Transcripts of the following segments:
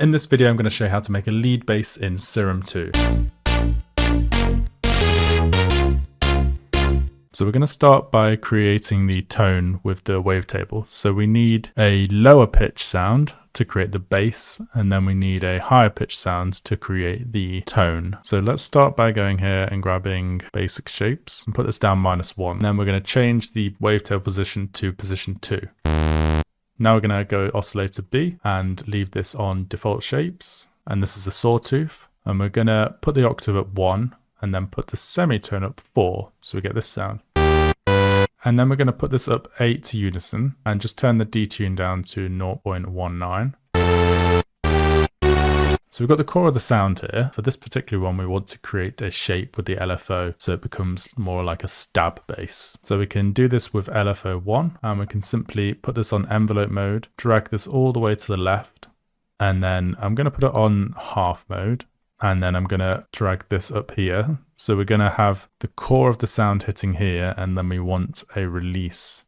In this video, I'm going to show you how to make a lead bass in Serum 2. So we're going to start by creating the tone with the wavetable. So we need a lower pitch sound to create the bass, and then we need a higher pitch sound to create the tone. So let's start by going here and grabbing basic shapes and put this down -1. And then we're going to change the wavetable position to position 2. Now we're going to go oscillator B and leave this on default shapes. And this is a sawtooth. And we're going to put the octave at 1 and then put the semitone up 4. So we get this sound. And then we're going to put this up 8 to unison and just turn the detune down to 0.19. So we've got the core of the sound here. For this particular one, we want to create a shape with the LFO so it becomes more like a stab bass. So we can do this with LFO 1, and we can simply put this on envelope mode, drag this all the way to the left, and then I'm going to put it on half mode, and then I'm going to drag this up here. So we're going to have the core of the sound hitting here, and then we want a release,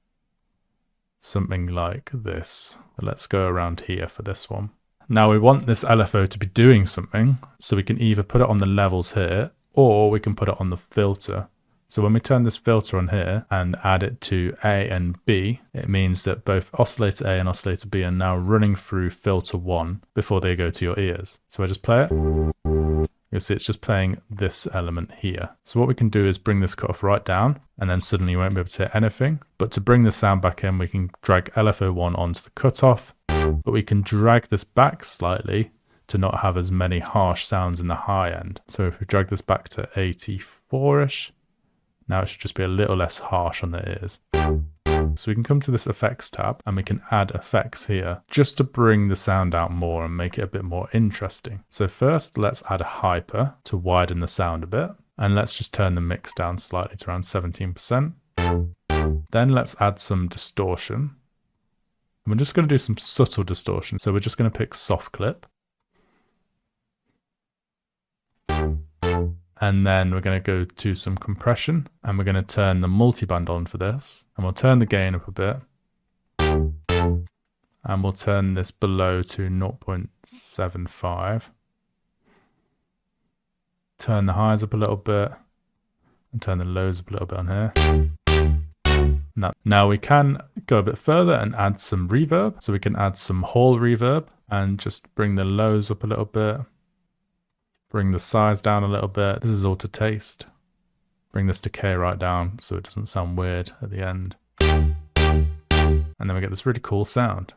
something like this. Let's go around here for this one. Now we want this LFO to be doing something, so we can either put it on the levels here, or we can put it on the filter. So when we turn this filter on here and add it to A and B, it means that both oscillator A and oscillator B are now running through filter 1 before they go to your ears. So I just play it. You'll see it's just playing this element here. So what we can do is bring this cutoff right down, and then suddenly you won't be able to hear anything. But to bring the sound back in, we can drag LFO 1 onto the cutoff, but we can drag this back slightly to not have as many harsh sounds in the high end. So if we drag this back to 84-ish, now it should just be a little less harsh on the ears. So we can come to this effects tab and we can add effects here just to bring the sound out more and make it a bit more interesting. So first let's add a hyper to widen the sound a bit, and let's just turn the mix down slightly to around 17%. Then let's add some distortion. And we're just going to do some subtle distortion. So we're just going to pick soft clip. And then we're going to go to some compression, and we're going to turn the multiband on for this. And we'll turn the gain up a bit. And we'll turn this below to 0.75. Turn the highs up a little bit. And turn the lows up a little bit on here. Now we can go a bit further and add some reverb. So we can add some hall reverb and just bring the lows up a little bit. Bring the size down a little bit. This is all to taste. Bring this decay right down so it doesn't sound weird at the end. And then we get this really cool sound.